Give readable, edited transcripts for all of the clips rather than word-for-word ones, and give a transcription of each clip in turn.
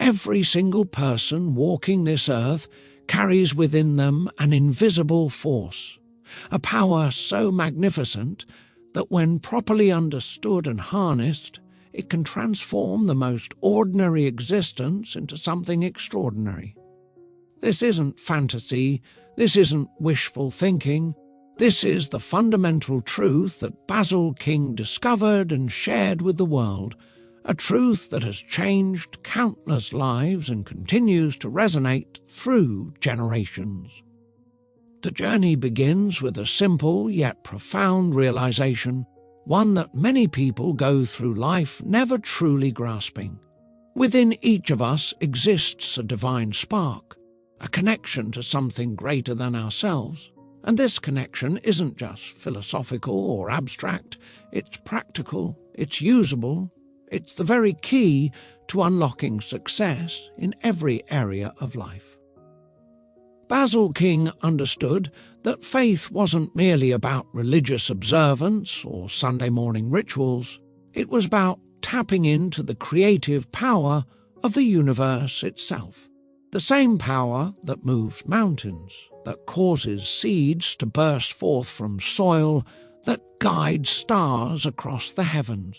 Every single person walking this earth carries within them an invisible force, a power so magnificent that when properly understood and harnessed, it can transform the most ordinary existence into something extraordinary. This isn't fantasy, this isn't wishful thinking, this is the fundamental truth that Basil King discovered and shared with the world, a truth that has changed countless lives and continues to resonate through generations. The journey begins with a simple yet profound realization, one that many people go through life never truly grasping. Within each of us exists a divine spark, a connection to something greater than ourselves. And this connection isn't just philosophical or abstract, it's practical, it's usable, it's the very key to unlocking success in every area of life. Basil King understood that faith wasn't merely about religious observance or Sunday morning rituals. It was about tapping into the creative power of the universe itself. The same power that moves mountains, that causes seeds to burst forth from soil, that guides stars across the heavens.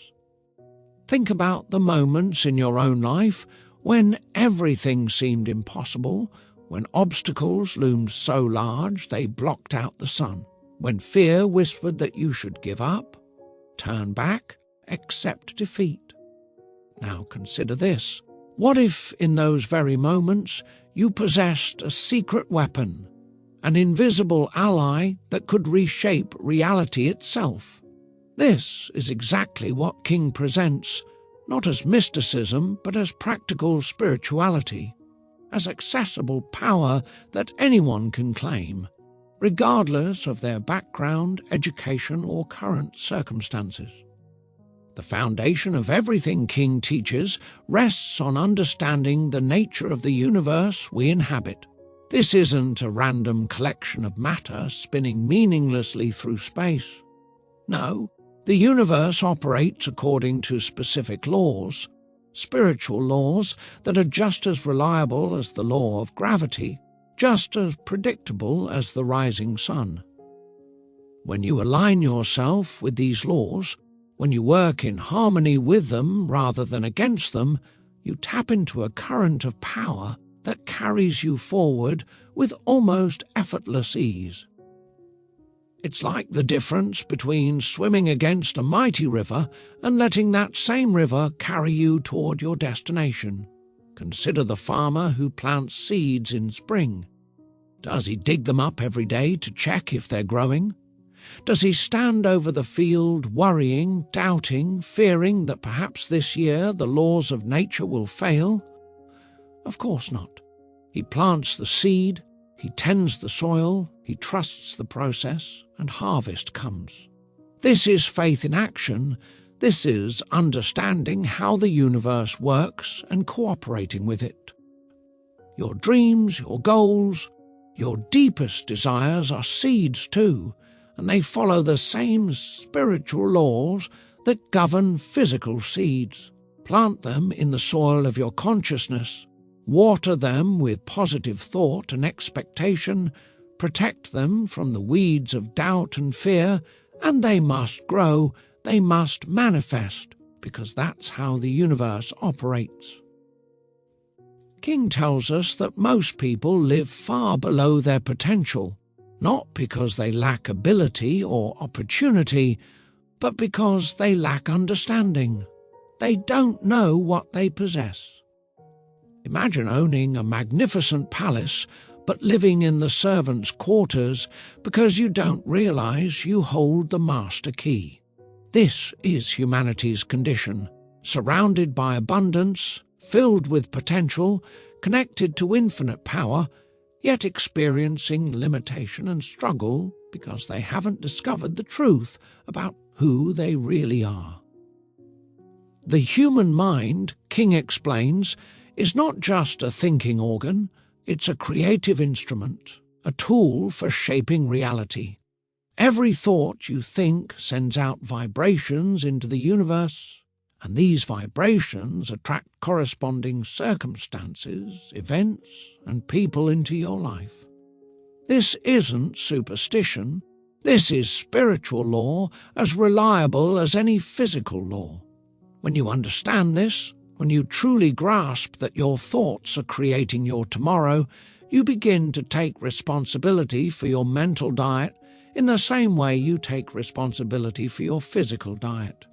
Think about the moments in your own life when everything seemed impossible, when obstacles loomed so large they blocked out the sun, when fear whispered that you should give up, turn back, accept defeat. Now consider this. What if, in those very moments, you possessed a secret weapon, an invisible ally that could reshape reality itself? This is exactly what King presents, not as mysticism, but as practical spirituality, as accessible power that anyone can claim, regardless of their background, education, or current circumstances. The foundation of everything King teaches rests on understanding the nature of the universe we inhabit. This isn't a random collection of matter spinning meaninglessly through space. No, the universe operates according to specific laws, spiritual laws that are just as reliable as the law of gravity, just as predictable as the rising sun. When you align yourself with these laws, when you work in harmony with them rather than against them, you tap into a current of power that carries you forward with almost effortless ease. It's like the difference between swimming against a mighty river and letting that same river carry you toward your destination. Consider the farmer who plants seeds in spring. Does he dig them up every day to check if they're growing? Does he stand over the field worrying, doubting, fearing that perhaps this year the laws of nature will fail? Of course not. He plants the seed, he tends the soil, he trusts the process, and harvest comes. This is faith in action. This is understanding how the universe works and cooperating with it. Your dreams, your goals, your deepest desires are seeds too, and they follow the same spiritual laws that govern physical seeds. Plant them in the soil of your consciousness, water them with positive thought and expectation, protect them from the weeds of doubt and fear, and they must grow, they must manifest, because that's how the universe operates. King tells us that most people live far below their potential, not because they lack ability or opportunity, but because they lack understanding. They don't know what they possess. Imagine owning a magnificent palace but living in the servants' quarters because you don't realize you hold the master key. This is humanity's condition, surrounded by abundance, filled with potential, connected to infinite power, yet experiencing limitation and struggle because they haven't discovered the truth about who they really are. The human mind, King explains, is not just a thinking organ, it's a creative instrument, a tool for shaping reality. Every thought you think sends out vibrations into the universe, and these vibrations attract corresponding circumstances, events, and people into your life. This isn't superstition. This is spiritual law, as reliable as any physical law. When you understand this, when you truly grasp that your thoughts are creating your tomorrow, you begin to take responsibility for your mental diet in the same way you take responsibility for your physical diet.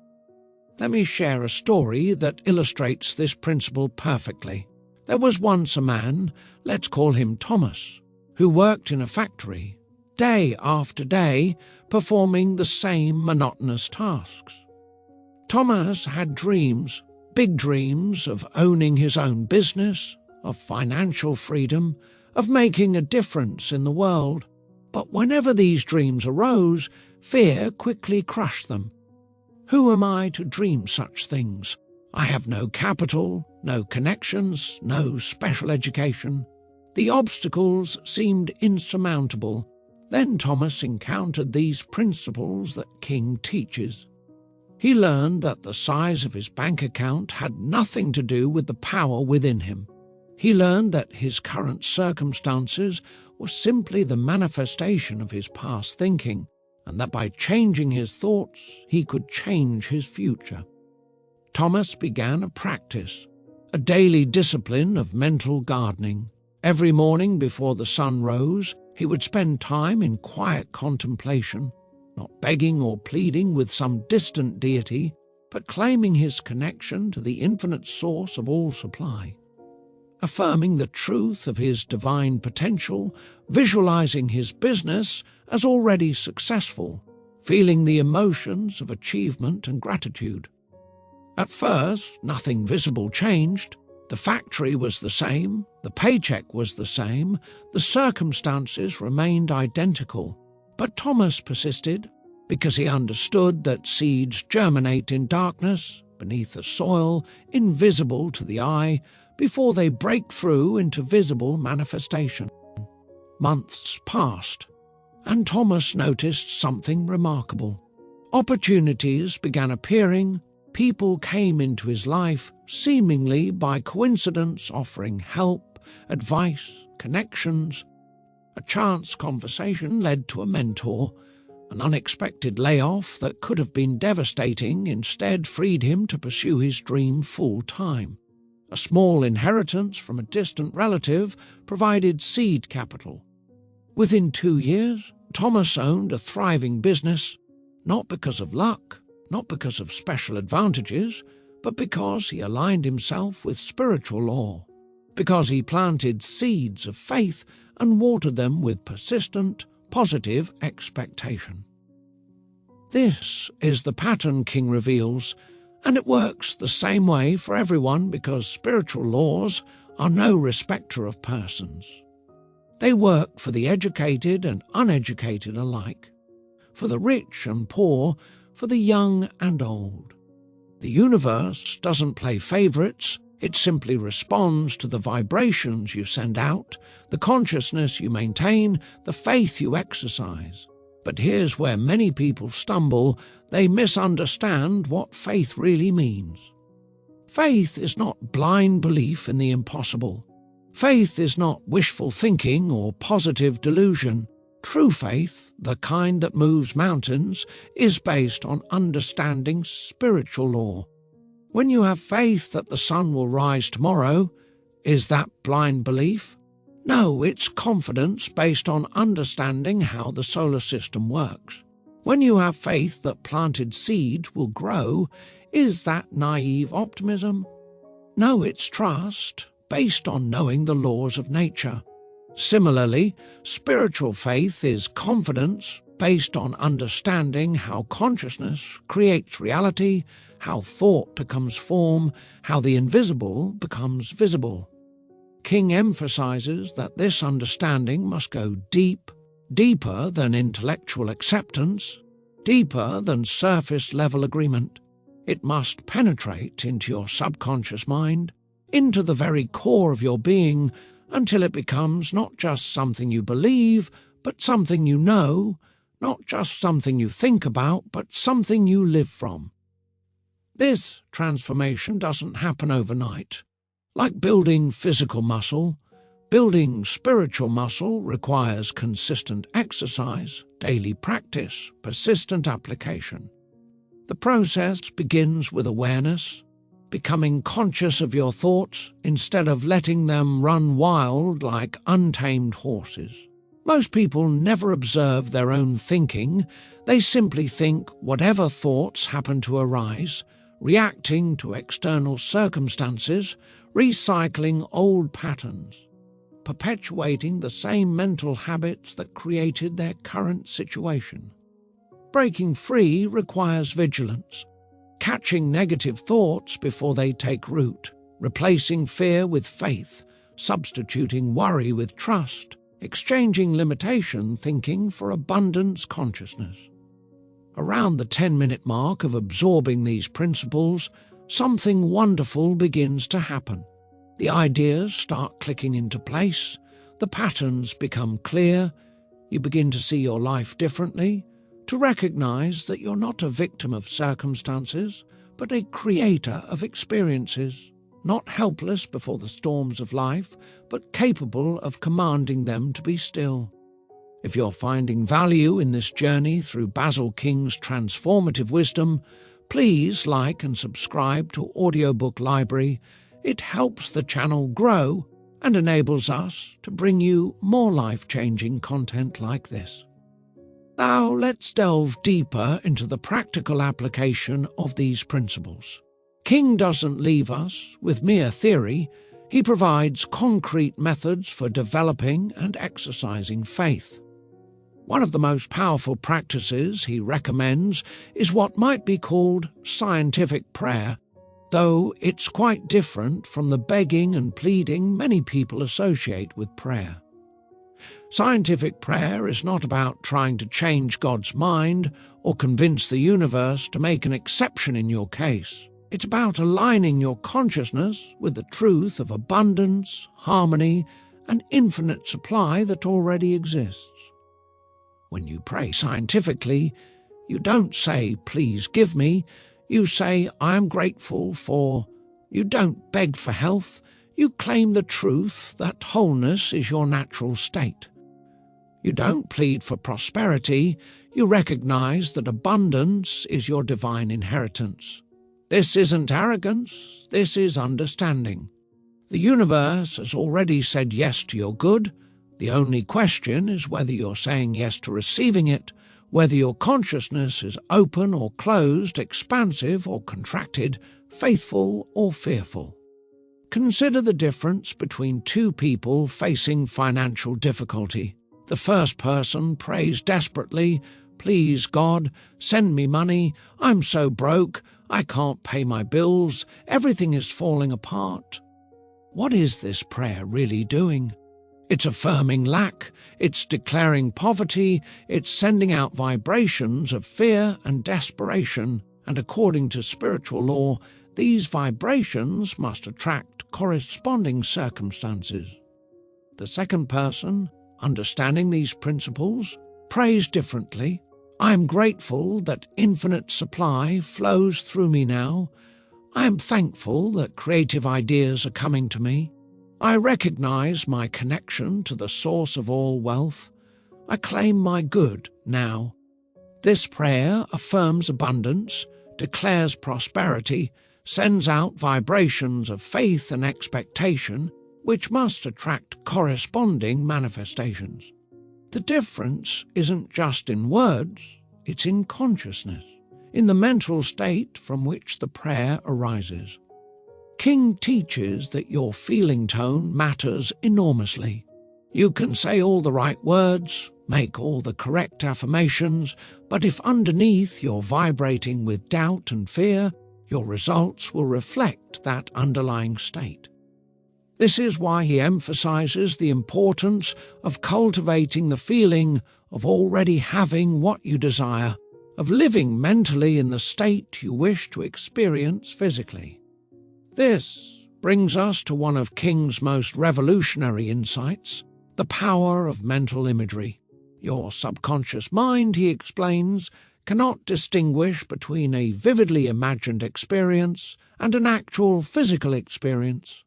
Let me share a story that illustrates this principle perfectly. There was once a man, let's call him Thomas, who worked in a factory, day after day, performing the same monotonous tasks. Thomas had dreams, big dreams of owning his own business, of financial freedom, of making a difference in the world. But whenever these dreams arose, fear quickly crushed them. Who am I to dream such things? I have no capital, no connections, no special education. The obstacles seemed insurmountable. Then Thomas encountered these principles that King teaches. He learned that the size of his bank account had nothing to do with the power within him. He learned that his current circumstances were simply the manifestation of his past thinking, and that by changing his thoughts, he could change his future. Thomas began a practice, a daily discipline of mental gardening. Every morning before the sun rose, he would spend time in quiet contemplation, not begging or pleading with some distant deity, but claiming his connection to the infinite source of all supply. Affirming the truth of his divine potential, visualizing his business as already successful, feeling the emotions of achievement and gratitude. At first, nothing visible changed. The factory was the same, the paycheck was the same, the circumstances remained identical. But Thomas persisted because he understood that seeds germinate in darkness, beneath the soil, invisible to the eye, before they break through into visible manifestation. Months passed, and Thomas noticed something remarkable. Opportunities began appearing. People came into his life, seemingly by coincidence, offering help, advice, connections. A chance conversation led to a mentor. An unexpected layoff that could have been devastating instead freed him to pursue his dream full-time. A small inheritance from a distant relative provided seed capital. Within 2 years, Thomas owned a thriving business, not because of luck, not because of special advantages, but because he aligned himself with spiritual law, because he planted seeds of faith and watered them with persistent, positive expectation. This is the pattern King reveals, and it works the same way for everyone because spiritual laws are no respecter of persons. They work for the educated and uneducated alike, for the rich and poor, for the young and old. The universe doesn't play favorites, it simply responds to the vibrations you send out, the consciousness you maintain, the faith you exercise. But here's where many people stumble. They misunderstand what faith really means. Faith is not blind belief in the impossible. Faith is not wishful thinking or positive delusion. True faith, the kind that moves mountains, is based on understanding spiritual law. When you have faith that the sun will rise tomorrow, is that blind belief? No, it's confidence based on understanding how the solar system works. When you have faith that planted seeds will grow, is that naive optimism? No, it's trust based on knowing the laws of nature. Similarly, spiritual faith is confidence based on understanding how consciousness creates reality, how thought becomes form, how the invisible becomes visible. King emphasizes that this understanding must go deep, deeper than intellectual acceptance, deeper than surface-level agreement. It must penetrate into your subconscious mind, into the very core of your being, until it becomes not just something you believe, but something you know, not just something you think about, but something you live from. This transformation doesn't happen overnight. Like building physical muscle, building spiritual muscle requires consistent exercise, daily practice, persistent application. The process begins with awareness, becoming conscious of your thoughts instead of letting them run wild like untamed horses. Most people never observe their own thinking. They simply think whatever thoughts happen to arise, reacting to external circumstances, recycling old patterns, perpetuating the same mental habits that created their current situation. Breaking free requires vigilance, catching negative thoughts before they take root, replacing fear with faith, substituting worry with trust, exchanging limitation thinking for abundance consciousness. Around the 10-minute mark of absorbing these principles, something wonderful begins to happen. The ideas start clicking into place, the patterns become clear, you begin to see your life differently, to recognize that you're not a victim of circumstances, but a creator of experiences, not helpless before the storms of life, but capable of commanding them to be still. If you're finding value in this journey through Basil King's transformative wisdom, please like and subscribe to Audiobook Library. It helps the channel grow and enables us to bring you more life-changing content like this. Now let's delve deeper into the practical application of these principles. King doesn't leave us with mere theory. He provides concrete methods for developing and exercising faith. One of the most powerful practices he recommends is what might be called scientific prayer, though it's quite different from the begging and pleading many people associate with prayer. Scientific prayer is not about trying to change God's mind or convince the universe to make an exception in your case. It's about aligning your consciousness with the truth of abundance, harmony, and infinite supply that already exists. When you pray scientifically, you don't say, "Please give me." You say, "I am grateful for." You don't beg for health. You claim the truth that wholeness is your natural state. You don't plead for prosperity. You recognize that abundance is your divine inheritance. This isn't arrogance. This is understanding. The universe has already said yes to your good. The only question is whether you're saying yes to receiving it, whether your consciousness is open or closed, expansive or contracted, faithful or fearful. Consider the difference between two people facing financial difficulty. The first person prays desperately, "Please, God, send me money. I'm so broke. I can't pay my bills. Everything is falling apart." What is this prayer really doing? It's affirming lack, it's declaring poverty, it's sending out vibrations of fear and desperation, and according to spiritual law, these vibrations must attract corresponding circumstances. The second person, understanding these principles, prays differently. "I am grateful that infinite supply flows through me now. I am thankful that creative ideas are coming to me. I recognize my connection to the source of all wealth. I claim my good now." This prayer affirms abundance, declares prosperity, sends out vibrations of faith and expectation, which must attract corresponding manifestations. The difference isn't just in words, it's in consciousness, in the mental state from which the prayer arises. King teaches that your feeling tone matters enormously. You can say all the right words, make all the correct affirmations, but if underneath you're vibrating with doubt and fear, your results will reflect that underlying state. This is why he emphasizes the importance of cultivating the feeling of already having what you desire, of living mentally in the state you wish to experience physically. This brings us to one of King's most revolutionary insights, the power of mental imagery. Your subconscious mind, he explains, cannot distinguish between a vividly imagined experience and an actual physical experience.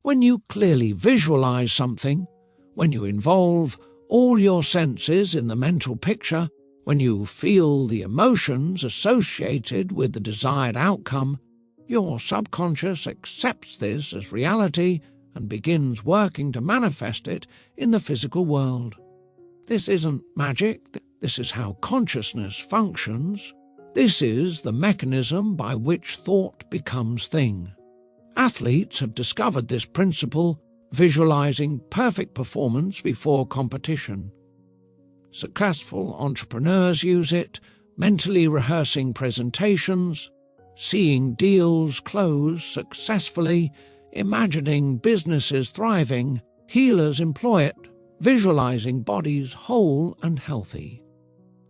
When you clearly visualize something, when you involve all your senses in the mental picture, when you feel the emotions associated with the desired outcome, your subconscious accepts this as reality and begins working to manifest it in the physical world. This isn't magic, this is how consciousness functions. This is the mechanism by which thought becomes thing. Athletes have discovered this principle, visualizing perfect performance before competition. Successful entrepreneurs use it, mentally rehearsing presentations, seeing deals close successfully, imagining businesses thriving. Healers employ it, visualizing bodies whole and healthy.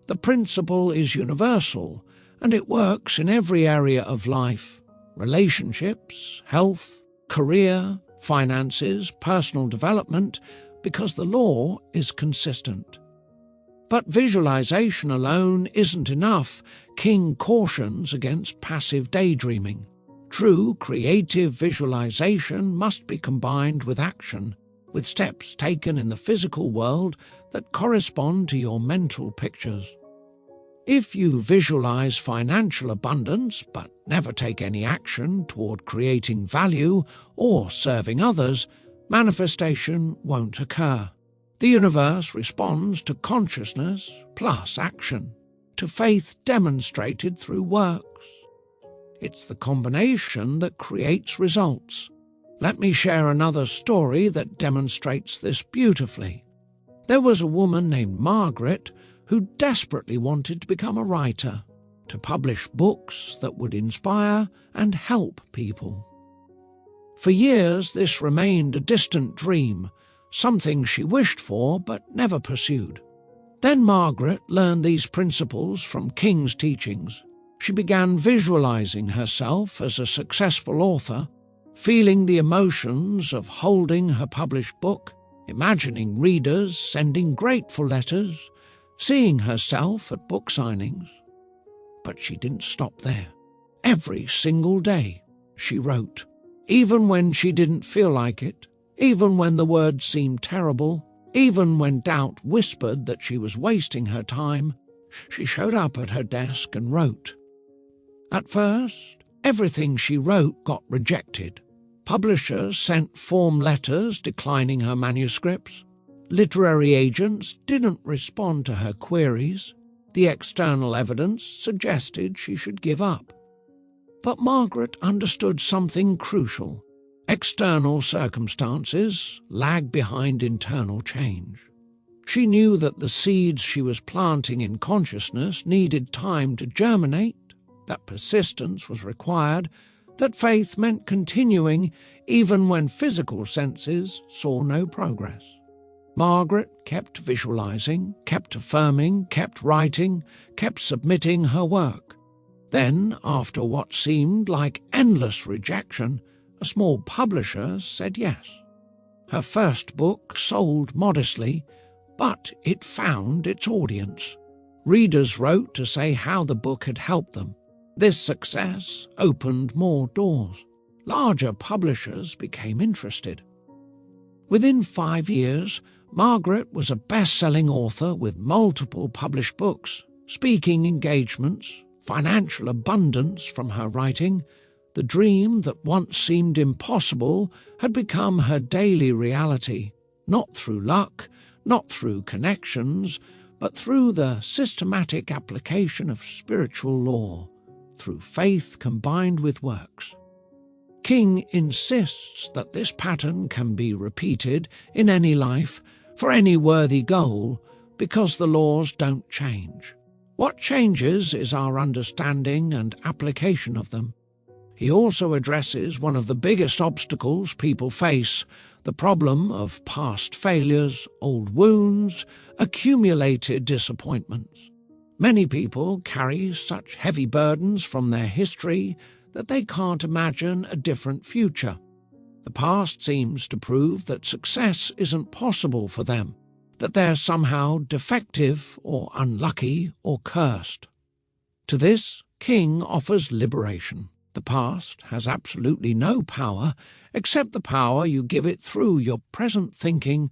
The principle is universal, and it works in every area of life: relationships, health, career, finances, personal development, because the law is consistent. But visualization alone isn't enough. King cautions against passive daydreaming. True creative visualization must be combined with action, with steps taken in the physical world that correspond to your mental pictures. If you visualize financial abundance but never take any action toward creating value or serving others, manifestation won't occur. The universe responds to consciousness plus action, to faith demonstrated through works. It's the combination that creates results. Let me share another story that demonstrates this beautifully. There was a woman named Margaret who desperately wanted to become a writer, to publish books that would inspire and help people. For years this remained a distant dream, something she wished for but never pursued. Then Margaret learned these principles from King's teachings. She began visualizing herself as a successful author, feeling the emotions of holding her published book, imagining readers sending grateful letters, seeing herself at book signings. But she didn't stop there. Every single day she wrote, even when she didn't feel like it, even when the words seemed terrible, even when doubt whispered that she was wasting her time. She showed up at her desk and wrote. At first, everything she wrote got rejected. Publishers sent form letters declining her manuscripts. Literary agents didn't respond to her queries. The external evidence suggested she should give up. But Margaret understood something crucial. External circumstances lag behind internal change. She knew that the seeds she was planting in consciousness needed time to germinate, that persistence was required, that faith meant continuing even when physical senses saw no progress. Margaret kept visualizing, kept affirming, kept writing, kept submitting her work. Then, after what seemed like endless rejection, a small publisher said yes. Her first book sold modestly, but it found its audience. Readers wrote to say how the book had helped them. This success opened more doors. Larger publishers became interested. Within 5 years, Margaret was a best-selling author with multiple published books, speaking engagements, financial abundance from her writing. The dream that once seemed impossible had become her daily reality, not through luck, not through connections, but through the systematic application of spiritual law, through faith combined with works. King insists that this pattern can be repeated in any life, for any worthy goal, because the laws don't change. What changes is our understanding and application of them. He also addresses one of the biggest obstacles people face, the problem of past failures, old wounds, accumulated disappointments. Many people carry such heavy burdens from their history that they can't imagine a different future. The past seems to prove that success isn't possible for them, that they're somehow defective or unlucky or cursed. To this, King offers liberation. The past has absolutely no power except the power you give it through your present thinking.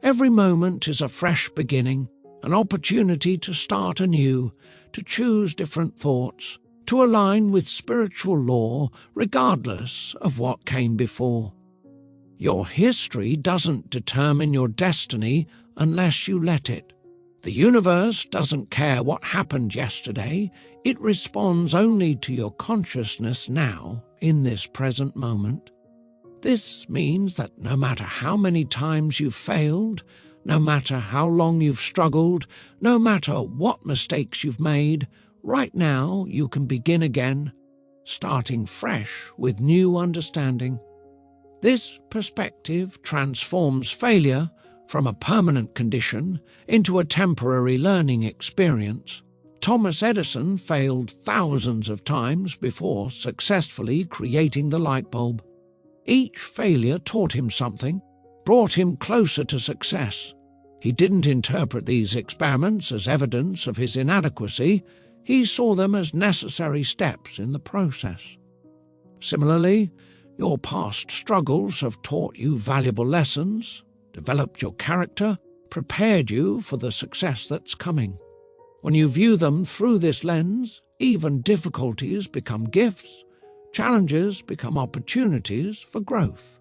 Every moment is a fresh beginning, an opportunity to start anew, to choose different thoughts, to align with spiritual law regardless of what came before. Your history doesn't determine your destiny unless you let it. The universe doesn't care what happened yesterday. It responds only to your consciousness now, in this present moment. This means that no matter how many times you've failed, no matter how long you've struggled, no matter what mistakes you've made, right now you can begin again, starting fresh with new understanding. This perspective transforms failure from a permanent condition into a temporary learning experience. Thomas Edison failed thousands of times before successfully creating the light bulb. Each failure taught him something, brought him closer to success. He didn't interpret these experiments as evidence of his inadequacy. He saw them as necessary steps in the process. Similarly, your past struggles have taught you valuable lessons, developed your character, prepared you for the success that's coming. When you view them through this lens, even difficulties become gifts, challenges become opportunities for growth.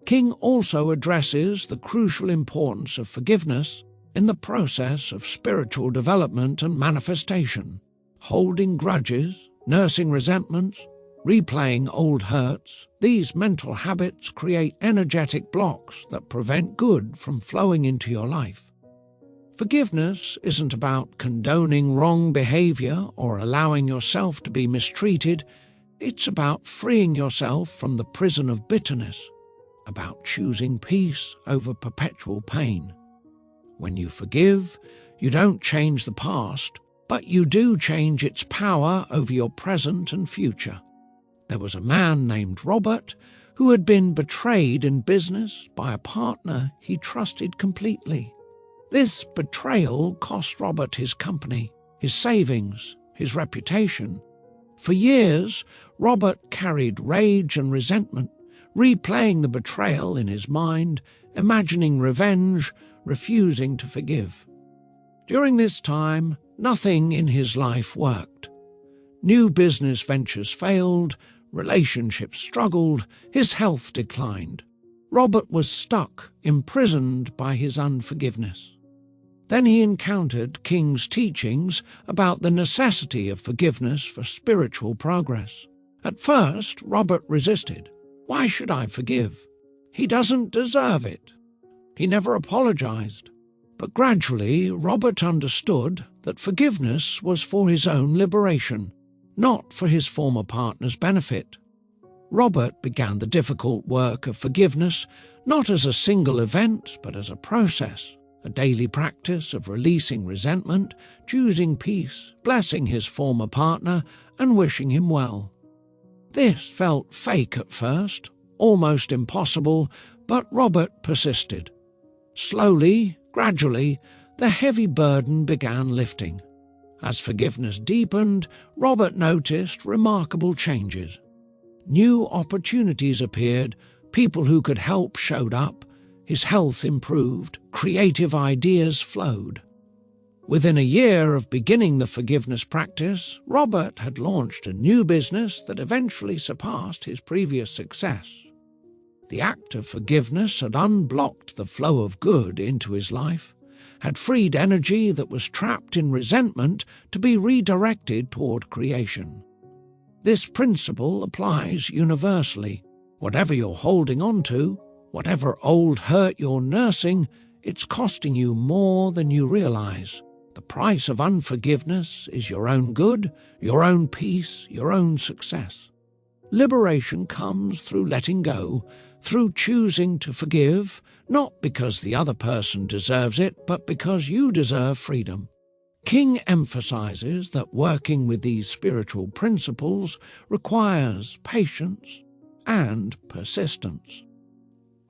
King also addresses the crucial importance of forgiveness in the process of spiritual development and manifestation. Holding grudges, nursing resentments, replaying old hurts, these mental habits create energetic blocks that prevent good from flowing into your life. Forgiveness isn't about condoning wrong behavior or allowing yourself to be mistreated. It's about freeing yourself from the prison of bitterness, about choosing peace over perpetual pain. When you forgive, you don't change the past, but you do change its power over your present and future. There was a man named Robert who had been betrayed in business by a partner he trusted completely. This betrayal cost Robert his company, his savings, his reputation. For years, Robert carried rage and resentment, replaying the betrayal in his mind, imagining revenge, refusing to forgive. During this time, nothing in his life worked. New business ventures failed, relationships struggled, his health declined. Robert was stuck, imprisoned by his unforgiveness. Then he encountered King's teachings about the necessity of forgiveness for spiritual progress. At first, Robert resisted. Why should I forgive? He doesn't deserve it. He never apologized. But gradually, Robert understood that forgiveness was for his own liberation, not for his former partner's benefit. Robert began the difficult work of forgiveness not as a single event, but as a process, a daily practice of releasing resentment, choosing peace, blessing his former partner, and wishing him well. This felt fake at first, almost impossible, but Robert persisted. Slowly, gradually, the heavy burden began lifting. As forgiveness deepened, Robert noticed remarkable changes. New opportunities appeared, people who could help showed up, his health improved, creative ideas flowed. Within a year of beginning the forgiveness practice, Robert had launched a new business that eventually surpassed his previous success. The act of forgiveness had unblocked the flow of good into his life, had freed energy that was trapped in resentment to be redirected toward creation. This principle applies universally. Whatever you're holding on to, whatever old hurt you're nursing, it's costing you more than you realize. The price of unforgiveness is your own good, your own peace, your own success. Liberation comes through letting go, through choosing to forgive, not because the other person deserves it, but because you deserve freedom. King emphasizes that working with these spiritual principles requires patience and persistence.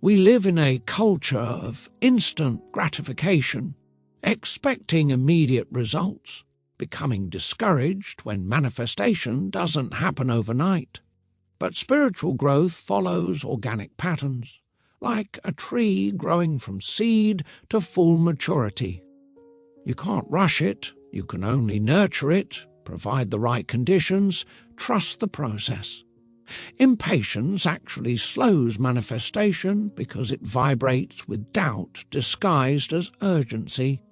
We live in a culture of instant gratification, expecting immediate results. becoming discouraged when manifestation doesn't happen overnight. But spiritual growth follows organic patterns, like a tree growing from seed to full maturity. You can't rush it, you can only nurture it, provide the right conditions, trust the process. Impatience actually slows manifestation because it vibrates with doubt disguised as urgency.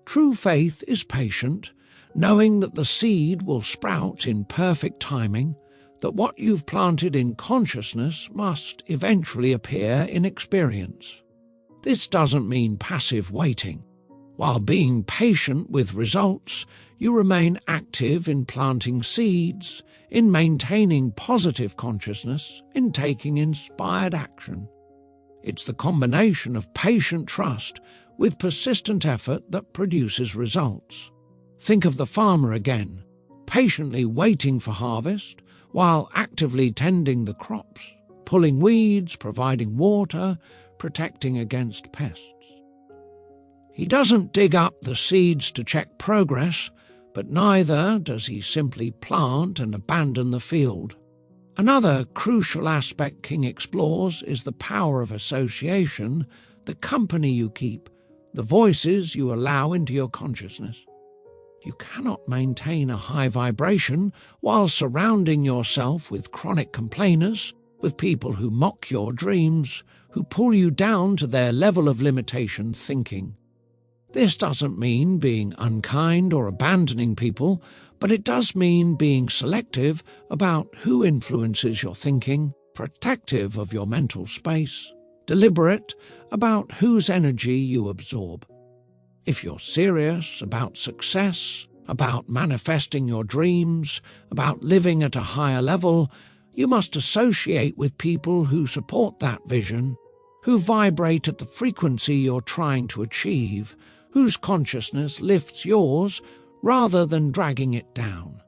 True faith is patient, knowing that the seed will sprout in perfect timing, that what you've planted in consciousness must eventually appear in experience. This doesn't mean passive waiting. While being patient with results, you remain active in planting seeds, in maintaining positive consciousness, in taking inspired action. It's the combination of patient trust with persistent effort that produces results. Think of the farmer again, patiently waiting for harvest while actively tending the crops, pulling weeds, providing water, protecting against pests. He doesn't dig up the seeds to check progress, but neither does he simply plant and abandon the field. Another crucial aspect King explores is the power of association, the company you keep, the voices you allow into your consciousness. You cannot maintain a high vibration while surrounding yourself with chronic complainers, with people who mock your dreams, who pull you down to their level of limitation thinking. This doesn't mean being unkind or abandoning people, but it does mean being selective about who influences your thinking, protective of your mental space, deliberate about whose energy you absorb. If you're serious about success, about manifesting your dreams, about living at a higher level, you must associate with people who support that vision, who vibrate at the frequency you're trying to achieve, whose consciousness lifts yours rather than dragging it down.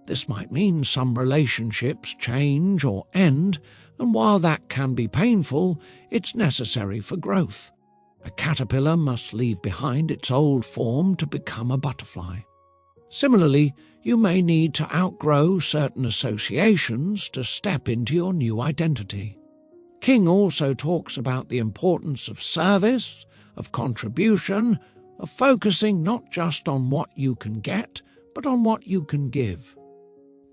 This might mean some relationships change or end, and while that can be painful, it's necessary for growth. A caterpillar must leave behind its old form to become a butterfly. Similarly, you may need to outgrow certain associations to step into your new identity. King also talks about the importance of service, of contribution, of focusing not just on what you can get, but on what you can give.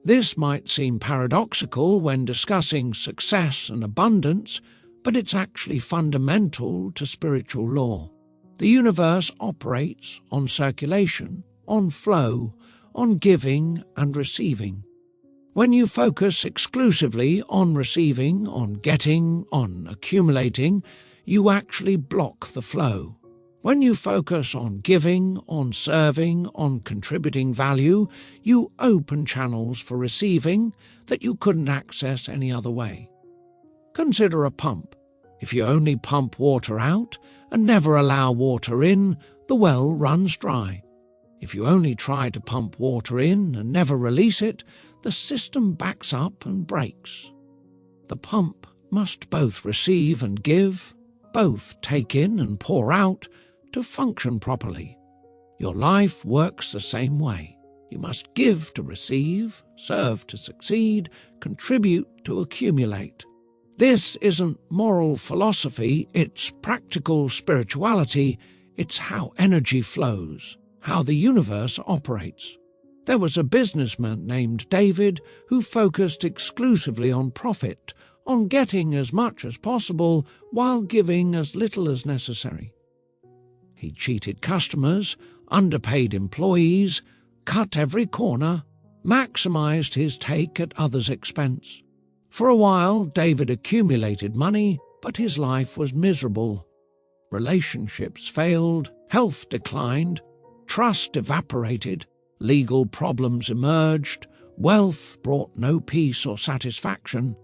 This might seem paradoxical when discussing success and abundance, but it's actually fundamental to spiritual law. The universe operates on circulation, on flow, on giving and receiving. When you focus exclusively on receiving, on getting, on accumulating, you actually block the flow. When you focus on giving, on serving, on contributing value, you open channels for receiving that you couldn't access any other way. Consider a pump. If you only pump water out and never allow water in, the well runs dry. If you only try to pump water in and never release it, the system backs up and breaks. The pump must both receive and give, both take in and pour out, to function properly. Your life works the same way. You must give to receive, serve to succeed, contribute to accumulate. This isn't moral philosophy, it's practical spirituality. It's how energy flows, how the universe operates. There was a businessman named David who focused exclusively on profit, on getting as much as possible while giving as little as necessary. He cheated customers, underpaid employees, cut every corner, maximized his take at others' expense. For a while, David accumulated money, but his life was miserable. Relationships failed, health declined, trust evaporated, legal problems emerged, wealth brought no peace or satisfaction.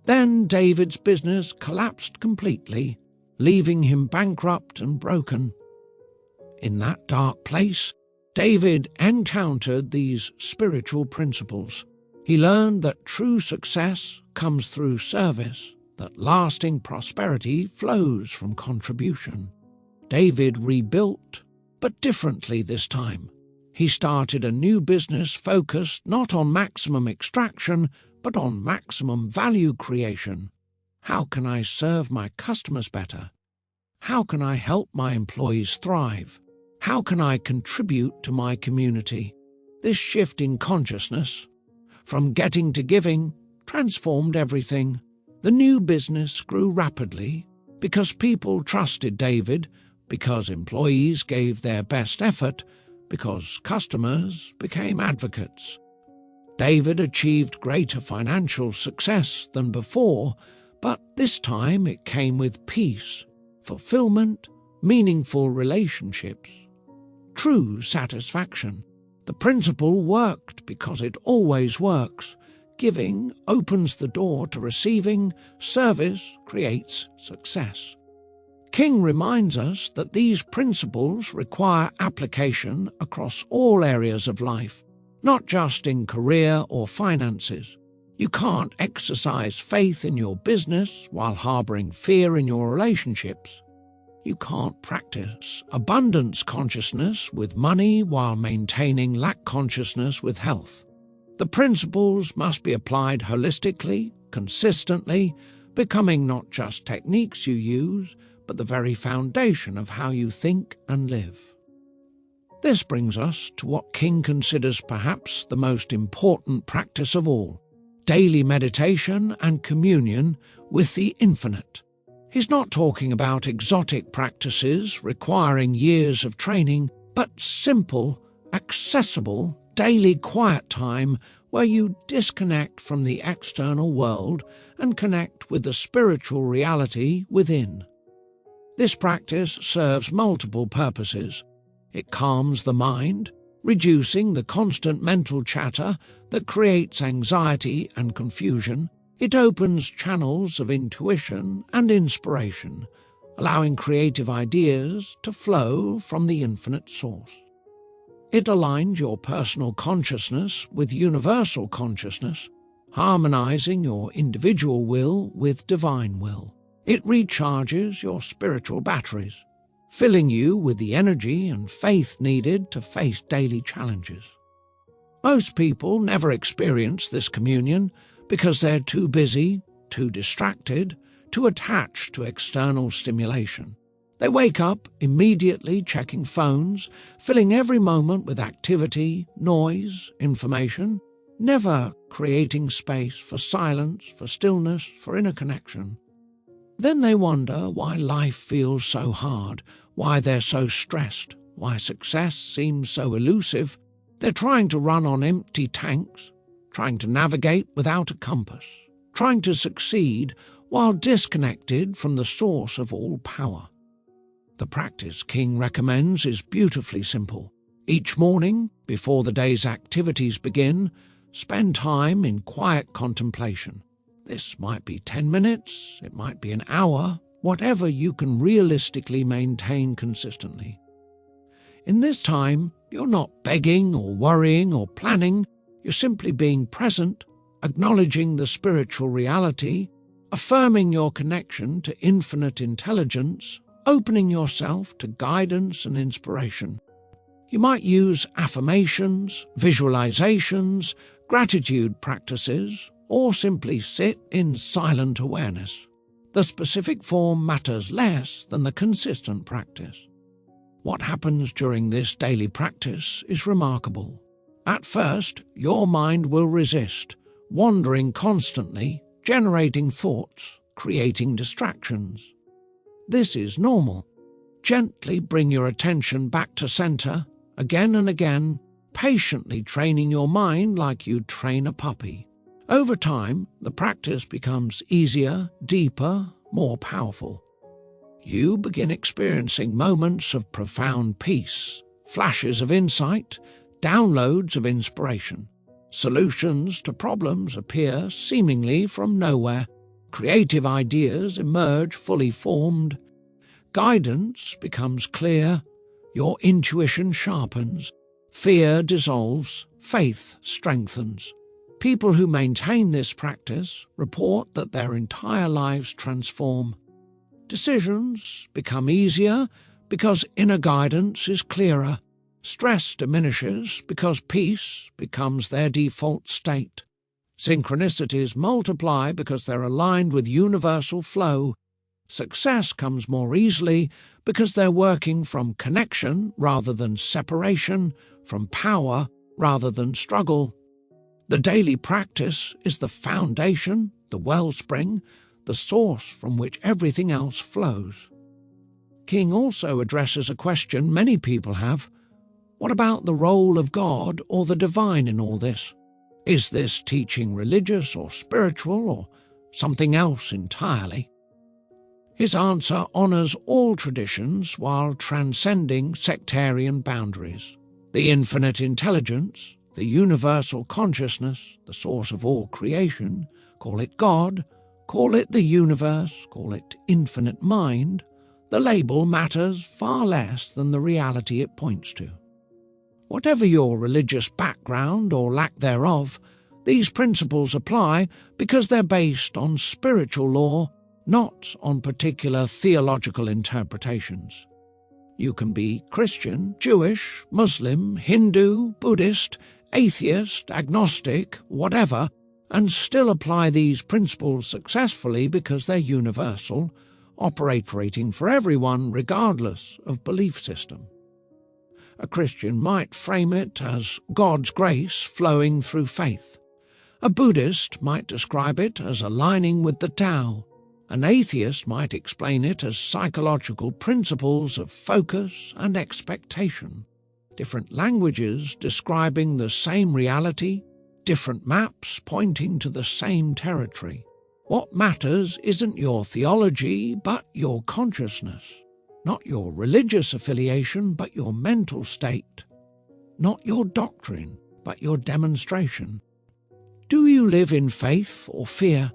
Then David's business collapsed completely, leaving him bankrupt and broken. In that dark place, David encountered these spiritual principles. He learned that true success comes through service, that lasting prosperity flows from contribution. David rebuilt, but differently this time. He started a new business focused not on maximum extraction, but on maximum value creation. How can I serve my customers better? How can I help my employees thrive? How can I contribute to my community? This shift in consciousness, from getting to giving, transformed everything. The new business grew rapidly because people trusted David, because employees gave their best effort, because customers became advocates. David achieved greater financial success than before, but this time it came with peace, fulfillment, meaningful relationships, true satisfaction. The principle worked because it always works. Giving opens the door to receiving, service creates success. King reminds us that these principles require application across all areas of life, not just in career or finances. You can't exercise faith in your business while harboring fear in your relationships. You can't practice abundance consciousness with money while maintaining lack consciousness with health. The principles must be applied holistically, consistently, becoming not just techniques you use, but the very foundation of how you think and live. This brings us to what King considers perhaps the most important practice of all: daily meditation and communion with the infinite. He's not talking about exotic practices requiring years of training, but simple, accessible, daily quiet time where you disconnect from the external world and connect with the spiritual reality within. This practice serves multiple purposes. It calms the mind, reducing the constant mental chatter that creates anxiety and confusion. It opens channels of intuition and inspiration, allowing creative ideas to flow from the infinite source. It aligns your personal consciousness with universal consciousness, harmonizing your individual will with divine will. It recharges your spiritual batteries, filling you with the energy and faith needed to face daily challenges. Most people never experience this communion because they're too busy, too distracted, too attached to external stimulation. They wake up immediately checking phones, filling every moment with activity, noise, information, never creating space for silence, for stillness, for inner connection. Then they wonder why life feels so hard, why they're so stressed, why success seems so elusive. They're trying to run on empty tanks, trying to navigate without a compass, trying to succeed while disconnected from the source of all power. The practice King recommends is beautifully simple. Each morning, before the day's activities begin, spend time in quiet contemplation. This might be 10 minutes, it might be an hour, whatever you can realistically maintain consistently. In this time, you're not begging or worrying or planning, you're simply being present, acknowledging the spiritual reality, affirming your connection to infinite intelligence, opening yourself to guidance and inspiration. You might use affirmations, visualizations, gratitude practices, or simply sit in silent awareness. The specific form matters less than the consistent practice. What happens during this daily practice is remarkable. At first, your mind will resist, wandering constantly, generating thoughts, creating distractions. This is normal. Gently bring your attention back to center, again and again, patiently training your mind like you'd train a puppy. Over time, the practice becomes easier, deeper, more powerful. You begin experiencing moments of profound peace, flashes of insight, downloads of inspiration. Solutions to problems appear seemingly from nowhere. Creative ideas emerge fully formed. Guidance becomes clear. Your intuition sharpens. Fear dissolves. Faith strengthens. People who maintain this practice report that their entire lives transform. Decisions become easier because inner guidance is clearer. Stress diminishes because peace becomes their default state. Synchronicities multiply because they're aligned with universal flow. Success comes more easily because they're working from connection rather than separation, from power rather than struggle. The daily practice is the foundation, the wellspring, the source from which everything else flows. King also addresses a question many people have. What about the role of God or the divine in all this? Is this teaching religious or spiritual or something else entirely? His answer honours all traditions while transcending sectarian boundaries. The infinite intelligence, the universal consciousness, the source of all creation, call it God, call it the universe, call it infinite mind, the label matters far less than the reality it points to. Whatever your religious background or lack thereof, these principles apply because they're based on spiritual law, not on particular theological interpretations. You can be Christian, Jewish, Muslim, Hindu, Buddhist, atheist, agnostic, whatever, and still apply these principles successfully because they're universal, operating for everyone regardless of belief system. A Christian might frame it as God's grace flowing through faith. A Buddhist might describe it as aligning with the Tao. An atheist might explain it as psychological principles of focus and expectation. Different languages describing the same reality, different maps pointing to the same territory. What matters isn't your theology, but your consciousness. Not your religious affiliation, but your mental state. Not your doctrine, but your demonstration. Do you live in faith or fear?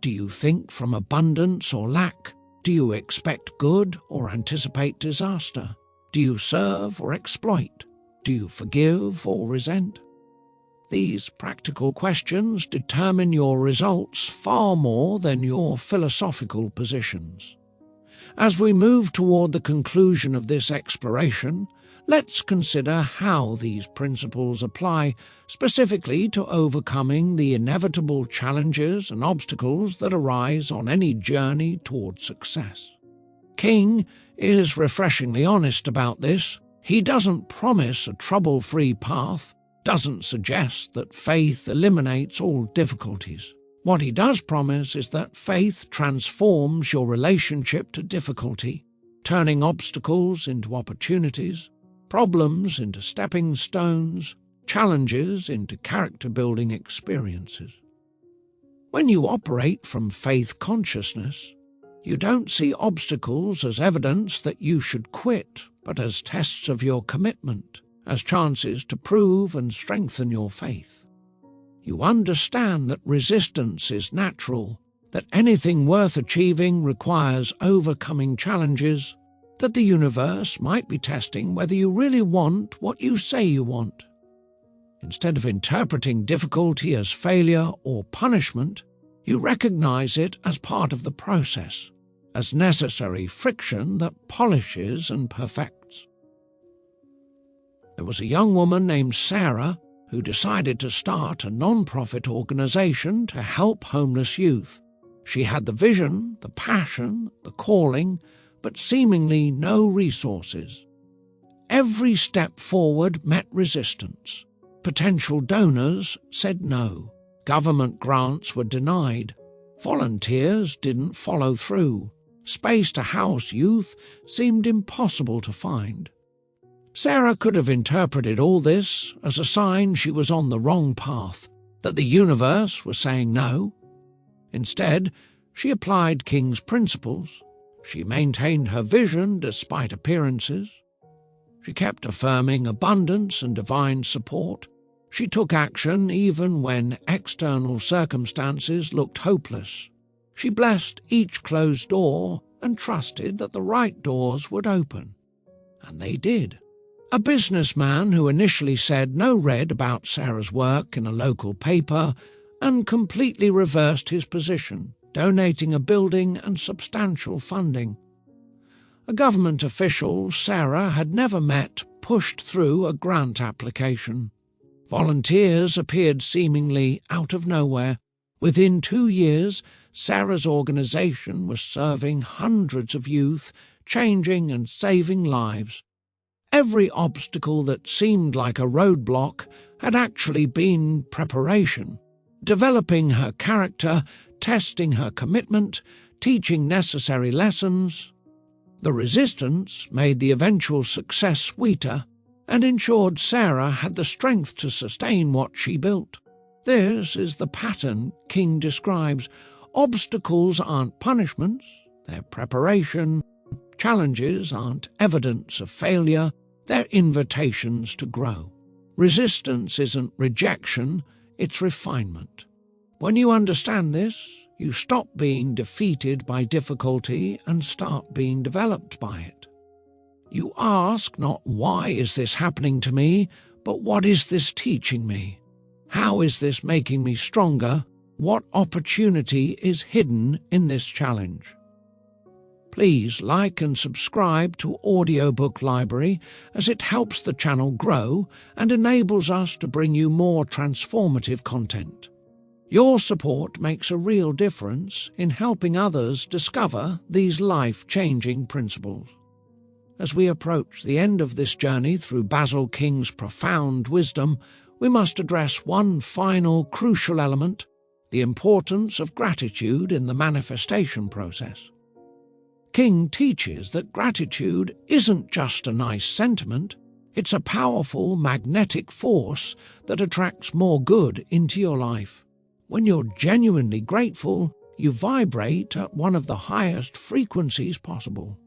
Do you think from abundance or lack? Do you expect good or anticipate disaster? Do you serve or exploit? Do you forgive or resent? These practical questions determine your results far more than your philosophical positions. As we move toward the conclusion of this exploration, let's consider how these principles apply specifically to overcoming the inevitable challenges and obstacles that arise on any journey toward success. King is refreshingly honest about this. He doesn't promise a trouble-free path, doesn't suggest that faith eliminates all difficulties. What he does promise is that faith transforms your relationship to difficulty, turning obstacles into opportunities, problems into stepping stones, challenges into character-building experiences. When you operate from faith consciousness, you don't see obstacles as evidence that you should quit, but as tests of your commitment, as chances to prove and strengthen your faith. You understand that resistance is natural, that anything worth achieving requires overcoming challenges, that the universe might be testing whether you really want what you say you want. Instead of interpreting difficulty as failure or punishment, you recognize it as part of the process, as necessary friction that polishes and perfects. There was a young woman named Sarah who decided to start a non-profit organization to help homeless youth. She had the vision, the passion, the calling, but seemingly no resources. Every step forward met resistance. Potential donors said no. Government grants were denied. Volunteers didn't follow through. Space to house youth seemed impossible to find. Sarah could have interpreted all this as a sign she was on the wrong path, that the universe was saying no. Instead, she applied King's principles. She maintained her vision despite appearances. She kept affirming abundance and divine support. She took action even when external circumstances looked hopeless. She blessed each closed door and trusted that the right doors would open. And they did. A businessman who initially said no read about Sarah's work in a local paper and completely reversed his position, donating a building and substantial funding. A government official Sarah had never met pushed through a grant application. Volunteers appeared seemingly out of nowhere. Within 2 years, Sarah's organization was serving hundreds of youth, changing and saving lives. Every obstacle that seemed like a roadblock had actually been preparation, developing her character, testing her commitment, teaching necessary lessons. The resistance made the eventual success sweeter and ensured Sarah had the strength to sustain what she built. This is the pattern King describes. Obstacles aren't punishments, they're preparation. Challenges aren't evidence of failure, they're invitations to grow. Resistance isn't rejection, it's refinement. When you understand this, you stop being defeated by difficulty and start being developed by it. You ask not why is this happening to me, but what is this teaching me? How is this making me stronger? What opportunity is hidden in this challenge? Please like and subscribe to Audiobook Library, as it helps the channel grow and enables us to bring you more transformative content. Your support makes a real difference in helping others discover these life-changing principles. As we approach the end of this journey through Basil King's profound wisdom, we must address one final crucial element: the importance of gratitude in the manifestation process. King teaches that gratitude isn't just a nice sentiment, it's a powerful magnetic force that attracts more good into your life. When you're genuinely grateful, you vibrate at one of the highest frequencies possible.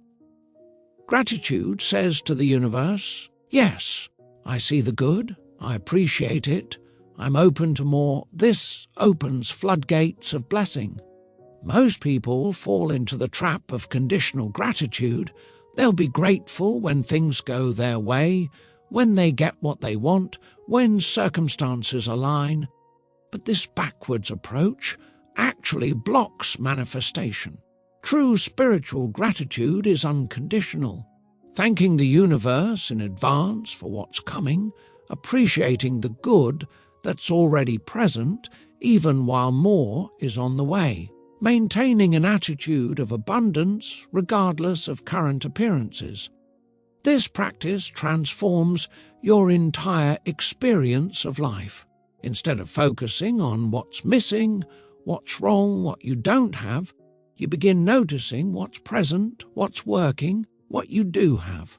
Gratitude says to the universe, yes, I see the good, I appreciate it, I'm open to more. This opens floodgates of blessing. Most people fall into the trap of conditional gratitude. They'll be grateful when things go their way, when they get what they want, when circumstances align. But this backwards approach actually blocks manifestation. True spiritual gratitude is unconditional, thanking the universe in advance for what's coming, appreciating the good that's already present, even while more is on the way. Maintaining an attitude of abundance regardless of current appearances. This practice transforms your entire experience of life. Instead of focusing on what's missing, what's wrong, what you don't have, you begin noticing what's present, what's working, what you do have.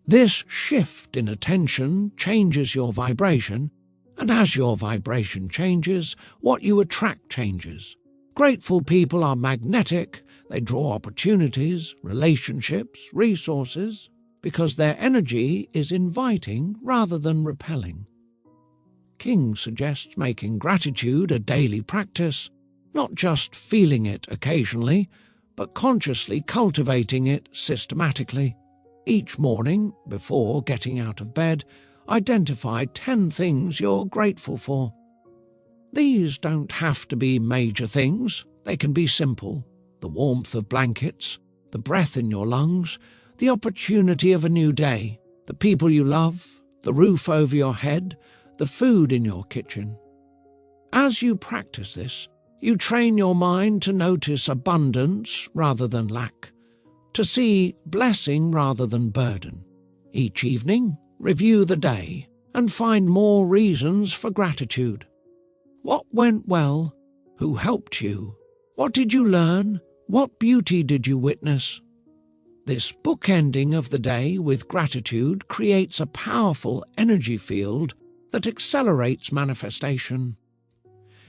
This shift in attention changes your vibration, and as your vibration changes, what you attract changes. Grateful people are magnetic. They draw opportunities, relationships, resources, because their energy is inviting rather than repelling. King suggests making gratitude a daily practice, not just feeling it occasionally, but consciously cultivating it systematically. Each morning, before getting out of bed, identify 10 things you're grateful for. These don't have to be major things. They can be simple: the warmth of blankets, the breath in your lungs, the opportunity of a new day, the people you love, the roof over your head, the food in your kitchen. As you practice this, you train your mind to notice abundance rather than lack, to see blessing rather than burden. Each evening, review the day and find more reasons for gratitude. What went well? Who helped you? What did you learn? What beauty did you witness? This bookending of the day with gratitude creates a powerful energy field that accelerates manifestation.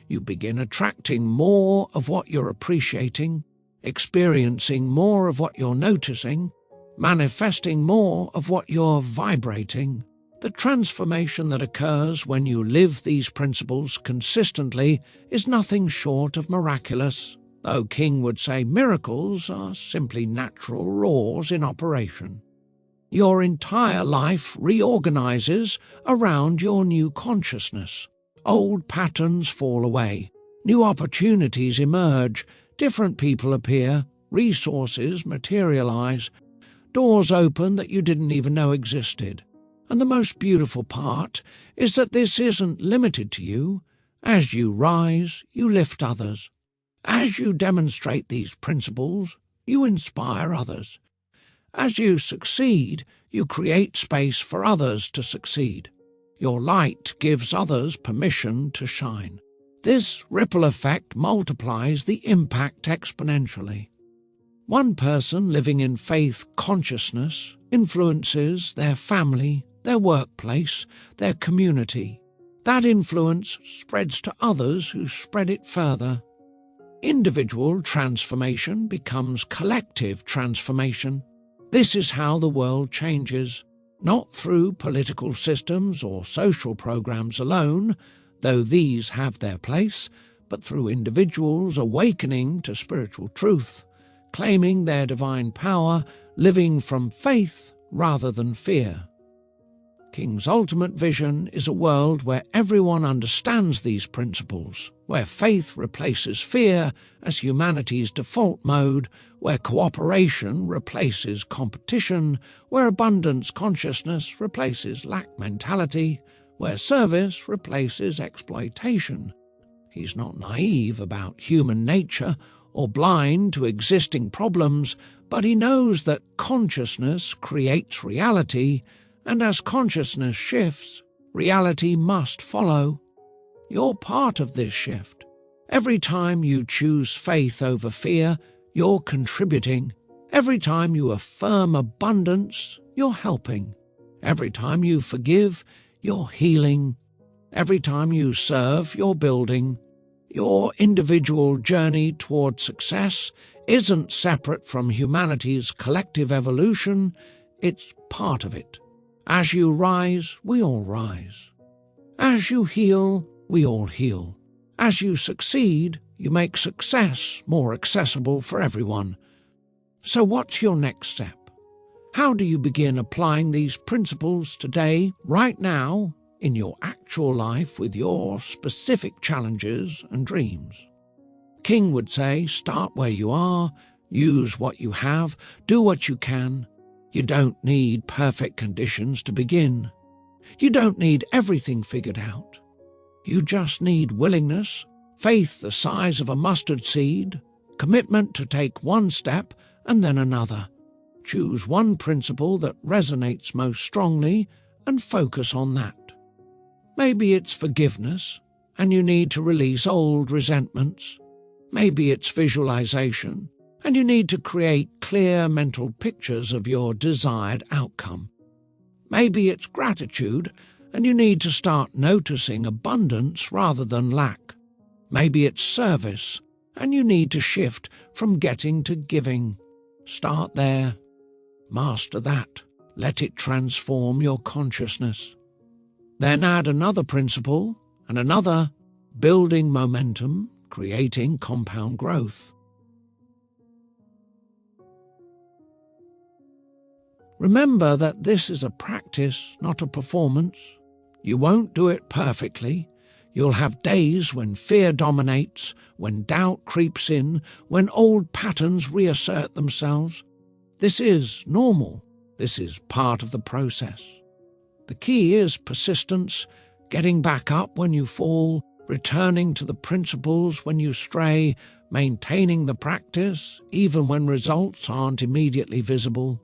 You begin attracting more of what you're appreciating, experiencing more of what you're noticing, manifesting more of what you're vibrating. The transformation that occurs when you live these principles consistently is nothing short of miraculous, though King would say miracles are simply natural laws in operation. Your entire life reorganizes around your new consciousness. Old patterns fall away, new opportunities emerge, different people appear, resources materialize, doors open that you didn't even know existed. And the most beautiful part is that this isn't limited to you. As you rise, you lift others. As you demonstrate these principles, you inspire others. As you succeed, you create space for others to succeed. Your light gives others permission to shine. This ripple effect multiplies the impact exponentially. One person living in faith consciousness influences their family, their workplace, their community. That influence spreads to others who spread it further. Individual transformation becomes collective transformation. This is how the world changes, not through political systems or social programs alone, though these have their place, but through individuals awakening to spiritual truth, claiming their divine power, living from faith rather than fear. King's ultimate vision is a world where everyone understands these principles, where faith replaces fear as humanity's default mode, where cooperation replaces competition, where abundance consciousness replaces lack mentality, where service replaces exploitation. He's not naive about human nature or blind to existing problems, but he knows that consciousness creates reality, and as consciousness shifts, reality must follow. You're part of this shift. Every time you choose faith over fear, you're contributing. Every time you affirm abundance, you're helping. Every time you forgive, you're healing. Every time you serve, you're building. Your individual journey toward success isn't separate from humanity's collective evolution, it's part of it. As you rise, we all rise. As you heal, we all heal. As you succeed, you make success more accessible for everyone. So what's your next step? How do you begin applying these principles today, right now, in your actual life with your specific challenges and dreams? King would say, start where you are, use what you have, do what you can. You don't need perfect conditions to begin. You don't need everything figured out. You just need willingness, faith the size of a mustard seed, commitment to take one step and then another. Choose one principle that resonates most strongly and focus on that. Maybe it's forgiveness, and you need to release old resentments. Maybe it's visualization, and you need to create clear mental pictures of your desired outcome. Maybe it's gratitude, and you need to start noticing abundance rather than lack. Maybe it's service, and you need to shift from getting to giving. Start there. Master that. Let it transform your consciousness. Then add another principle and another, building momentum, creating compound growth. Remember that this is a practice, not a performance. You won't do it perfectly. You'll have days when fear dominates, when doubt creeps in, when old patterns reassert themselves. This is normal. This is part of the process. The key is persistence, getting back up when you fall, returning to the principles when you stray, maintaining the practice even when results aren't immediately visible.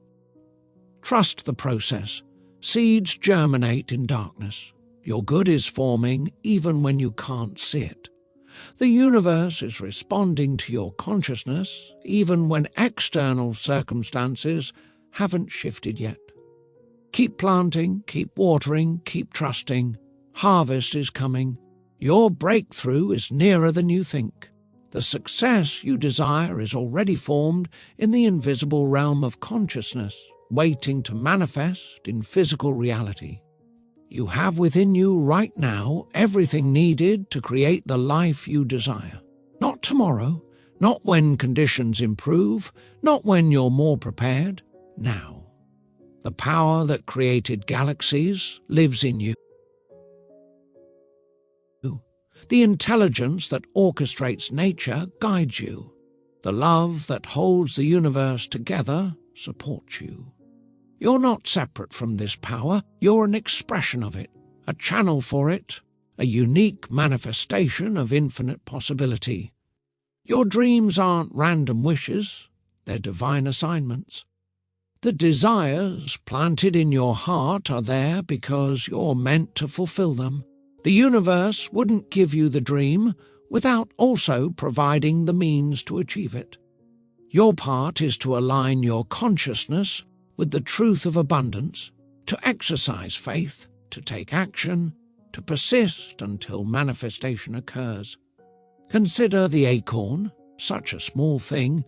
Trust the process. Seeds germinate in darkness. Your good is forming even when you can't see it. The universe is responding to your consciousness even when external circumstances haven't shifted yet. Keep planting, keep watering, keep trusting. Harvest is coming. Your breakthrough is nearer than you think. The success you desire is already formed in the invisible realm of consciousness, waiting to manifest in physical reality. You have within you right now everything needed to create the life you desire. Not tomorrow, not when conditions improve, not when you're more prepared. Now. The power that created galaxies lives in you. The intelligence that orchestrates nature guides you. The love that holds the universe together supports you. You're not separate from this power, you're an expression of it, a channel for it, a unique manifestation of infinite possibility. Your dreams aren't random wishes, they're divine assignments. The desires planted in your heart are there because you're meant to fulfill them. The universe wouldn't give you the dream without also providing the means to achieve it. Your part is to align your consciousness with the truth of abundance, to exercise faith, to take action, to persist until manifestation occurs. Consider the acorn, such a small thing,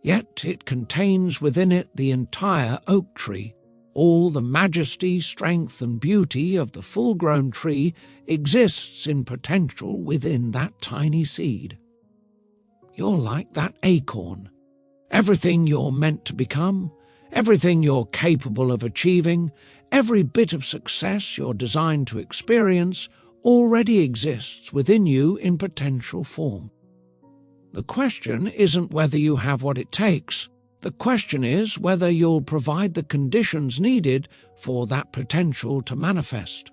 yet it contains within it the entire oak tree. All the majesty, strength, and beauty of the full-grown tree exists in potential within that tiny seed. You're like that acorn. Everything you're meant to become, everything you're capable of achieving, every bit of success you're designed to experience already exists within you in potential form. The question isn't whether you have what it takes. The question is whether you'll provide the conditions needed for that potential to manifest.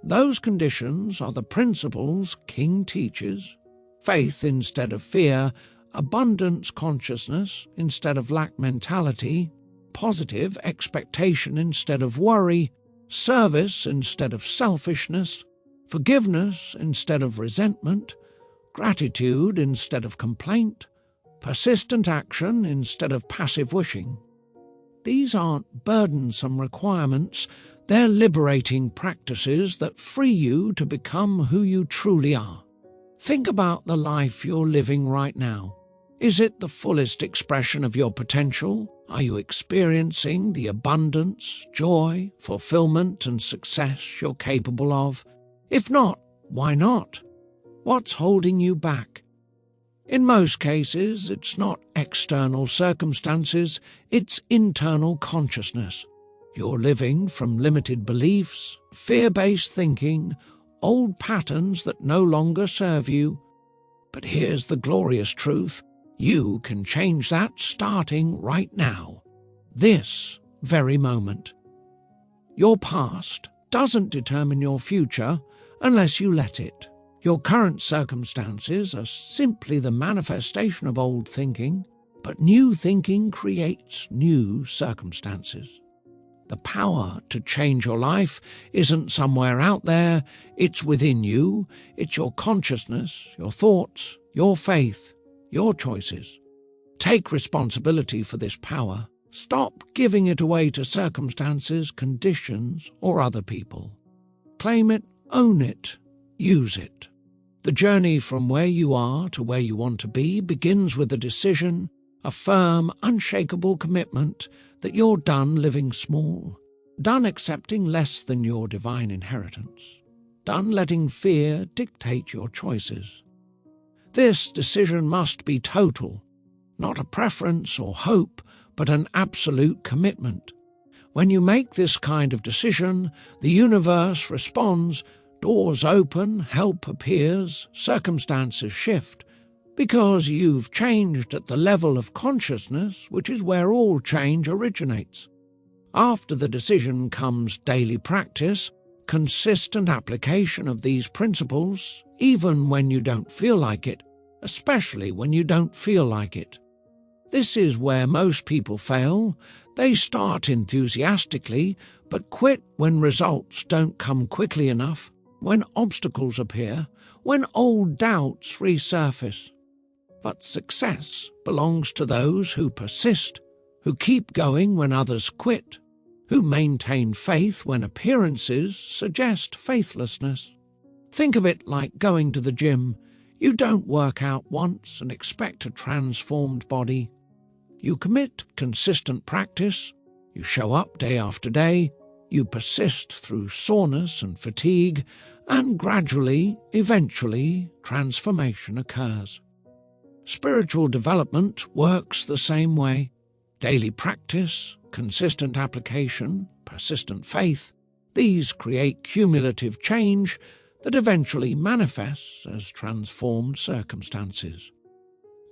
Those conditions are the principles King teaches: faith instead of fear, abundance consciousness instead of lack mentality, positive expectation instead of worry, service instead of selfishness, forgiveness instead of resentment, gratitude instead of complaint, persistent action instead of passive wishing. These aren't burdensome requirements, they're liberating practices that free you to become who you truly are. Think about the life you're living right now. Is it the fullest expression of your potential? Are you experiencing the abundance, joy, fulfillment, and success you're capable of? If not, why not? What's holding you back? In most cases, it's not external circumstances, it's internal consciousness. You're living from limited beliefs, fear-based thinking, old patterns that no longer serve you. But here's the glorious truth. You can change that starting right now, this very moment. Your past doesn't determine your future unless you let it. Your current circumstances are simply the manifestation of old thinking, but new thinking creates new circumstances. The power to change your life isn't somewhere out there, it's within you, it's your consciousness, your thoughts, your faith, your choices. Take responsibility for this power. Stop giving it away to circumstances, conditions, or other people. Claim it, own it, use it. The journey from where you are to where you want to be begins with a decision, a firm, unshakable commitment that you're done living small, done accepting less than your divine inheritance, done letting fear dictate your choices. This decision must be total, not a preference or hope, but an absolute commitment. When you make this kind of decision, the universe responds, doors open, help appears, circumstances shift, because you've changed at the level of consciousness, which is where all change originates. After the decision comes daily practice, consistent application of these principles, even when you don't feel like it, especially when you don't feel like it. This is where most people fail. They start enthusiastically, but quit when results don't come quickly enough, when obstacles appear, when old doubts resurface. But success belongs to those who persist, who keep going when others quit, who maintain faith when appearances suggest faithlessness. Think of it like going to the gym. You don't work out once and expect a transformed body. You commit consistent practice, you show up day after day, you persist through soreness and fatigue, and gradually, eventually, transformation occurs. Spiritual development works the same way. Daily practice, consistent application, persistent faith, these create cumulative change that eventually manifests as transformed circumstances.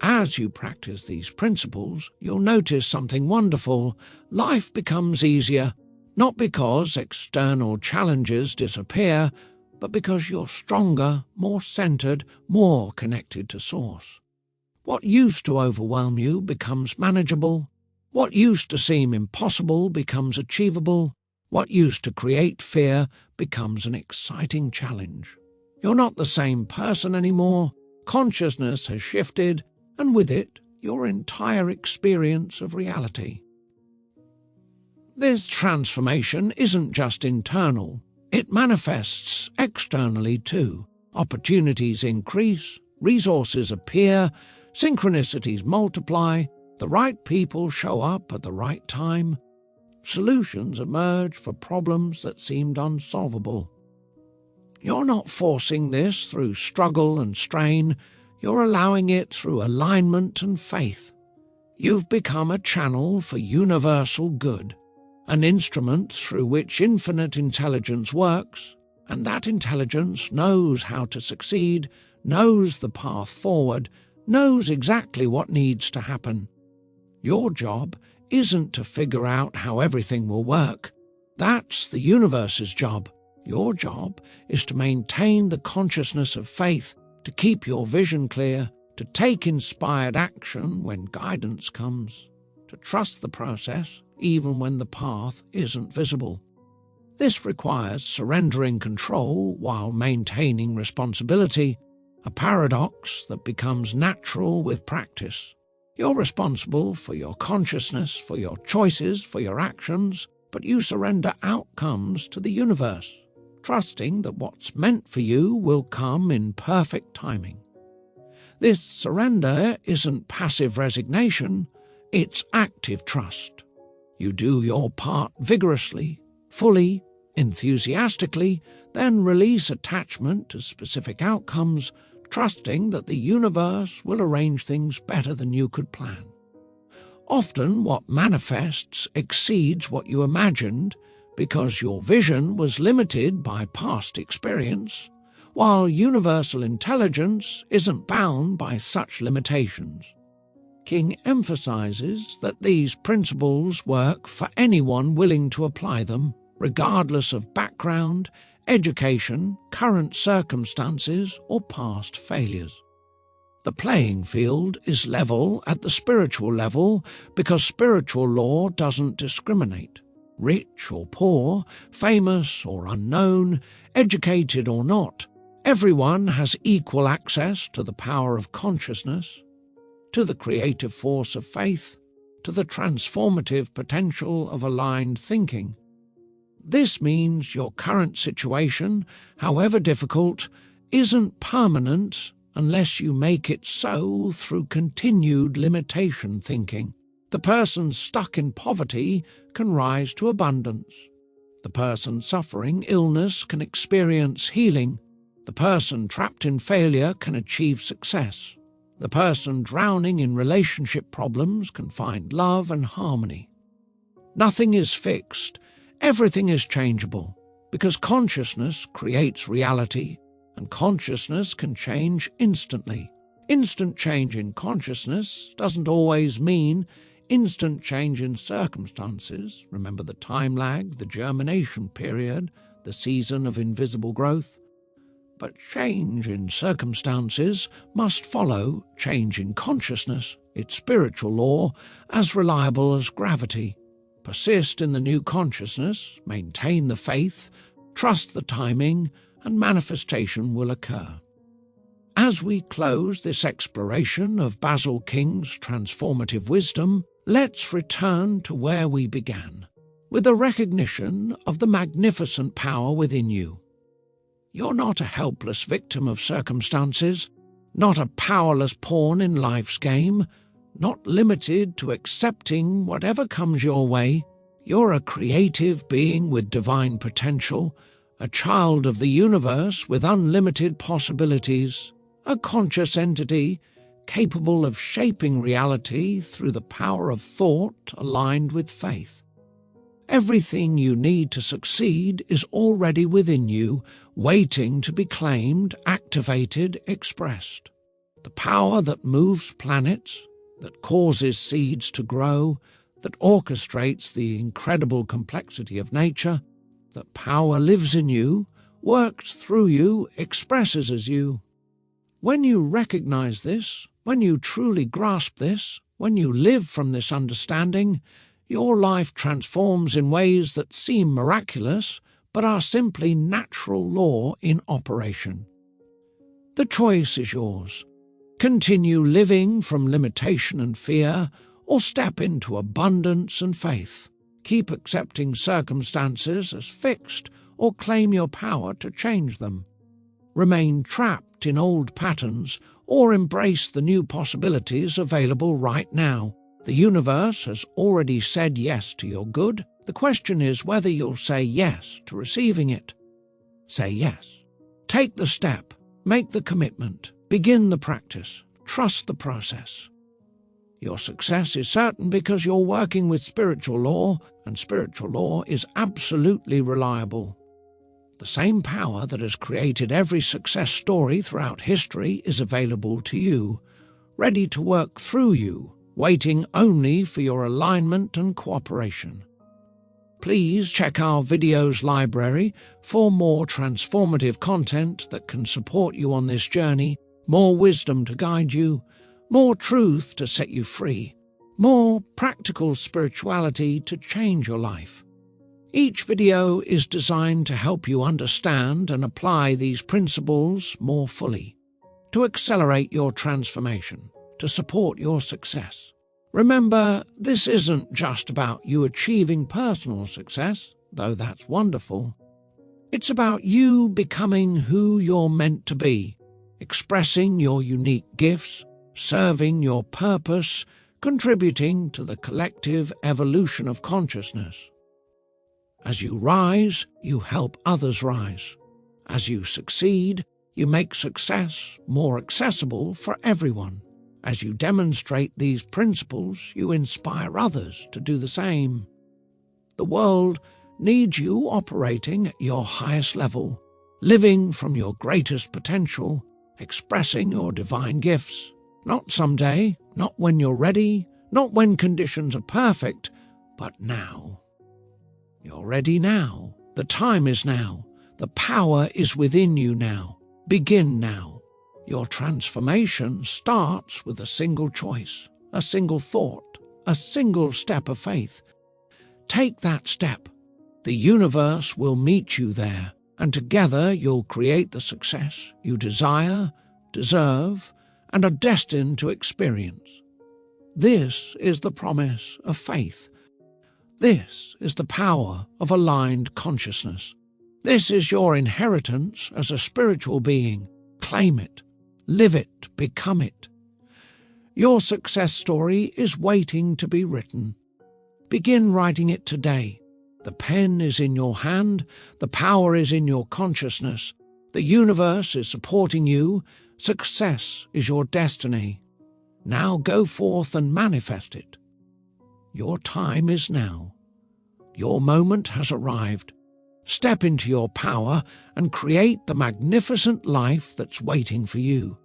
As you practice these principles, you'll notice something wonderful. Life becomes easier, Not because external challenges disappear, but because you're stronger, more centered, more connected to Source. What used to overwhelm you becomes manageable. What used to seem impossible becomes achievable. What used to create fear becomes an exciting challenge. You're not the same person anymore. Consciousness has shifted, and with it, your entire experience of reality. This transformation isn't just internal. It manifests externally too. Opportunities increase, resources appear, synchronicities multiply, the right people show up at the right time. Solutions emerge for problems that seemed unsolvable. You're not forcing this through struggle and strain. You're allowing it through alignment and faith. You've become a channel for universal good, an instrument through which infinite intelligence works, and that intelligence knows how to succeed, knows the path forward, knows exactly what needs to happen. Your job isn't to figure out how everything will work. That's the universe's job. Your job is to maintain the consciousness of faith, to keep your vision clear, to take inspired action when guidance comes, to trust the process even when the path isn't visible. This requires surrendering control while maintaining responsibility, a paradox that becomes natural with practice. You're responsible for your consciousness, for your choices, for your actions, but you surrender outcomes to the universe, trusting that what's meant for you will come in perfect timing. This surrender isn't passive resignation, it's active trust. You do your part vigorously, fully, enthusiastically, then release attachment to specific outcomes, trusting that the universe will arrange things better than you could plan. Often what manifests exceeds what you imagined because your vision was limited by past experience, while universal intelligence isn't bound by such limitations. King emphasizes that these principles work for anyone willing to apply them, regardless of background, education, current circumstances, or past failures. The playing field is level at the spiritual level because spiritual law doesn't discriminate. Rich or poor, famous or unknown, educated or not, everyone has equal access to the power of consciousness, to the creative force of faith, to the transformative potential of aligned thinking. This means your current situation, however difficult, isn't permanent unless you make it so through continued limitation thinking. The person stuck in poverty can rise to abundance. The person suffering illness can experience healing. The person trapped in failure can achieve success. The person drowning in relationship problems can find love and harmony. Nothing is fixed. Everything is changeable, because consciousness creates reality, and consciousness can change instantly. Instant change in consciousness doesn't always mean instant change in circumstances. Remember the time lag, the germination period, the season of invisible growth. But change in circumstances must follow change in consciousness, its spiritual law, as reliable as gravity. Persist in the new consciousness, maintain the faith, trust the timing, and manifestation will occur. As we close this exploration of Basil King's transformative wisdom, let's return to where we began, with a recognition of the magnificent power within you. You're not a helpless victim of circumstances, not a powerless pawn in life's game, not limited to accepting whatever comes your way. You're a creative being with divine potential, a child of the universe with unlimited possibilities, a conscious entity capable of shaping reality through the power of thought aligned with faith. Everything you need to succeed is already within you, waiting to be claimed, activated, expressed. The power that moves planets, that causes seeds to grow, that orchestrates the incredible complexity of nature, that power lives in you, works through you, expresses as you. When you recognize this, when you truly grasp this, when you live from this understanding, your life transforms in ways that seem miraculous but are simply natural law in operation. The choice is yours. Continue living from limitation and fear, or step into abundance and faith. Keep accepting circumstances as fixed, or claim your power to change them. Remain trapped in old patterns, or embrace the new possibilities available right now. The universe has already said yes to your good. The question is whether you'll say yes to receiving it. Say yes. Take the step. Make the commitment. Begin the practice. Trust the process. Your success is certain because you're working with spiritual law, and spiritual law is absolutely reliable. The same power that has created every success story throughout history is available to you, ready to work through you, waiting only for your alignment and cooperation. Please check our videos library for more transformative content that can support you on this journey, more wisdom to guide you, more truth to set you free, more practical spirituality to change your life. Each video is designed to help you understand and apply these principles more fully, to accelerate your transformation, to support your success. Remember, this isn't just about you achieving personal success, though that's wonderful. It's about you becoming who you're meant to be, expressing your unique gifts, serving your purpose, contributing to the collective evolution of consciousness. As you rise, you help others rise. As you succeed, you make success more accessible for everyone. As you demonstrate these principles, you inspire others to do the same. The world needs you operating at your highest level, living from your greatest potential, expressing your divine gifts. Not someday, not when you're ready, not when conditions are perfect, but now. You're ready now. The time is now. The power is within you now. Begin now. Your transformation starts with a single choice, a single thought, a single step of faith. Take that step. The universe will meet you there, and together you'll create the success you desire, deserve, and are destined to experience. This is the promise of faith. This is the power of aligned consciousness. This is your inheritance as a spiritual being. Claim it. Live it. Become it. Your success story is waiting to be written. Begin writing it today. The pen is in your hand. The power is in your consciousness. The universe is supporting you. Success is your destiny. Now go forth and manifest it. Your time is now. Your moment has arrived. Step into your power and create the magnificent life that's waiting for you.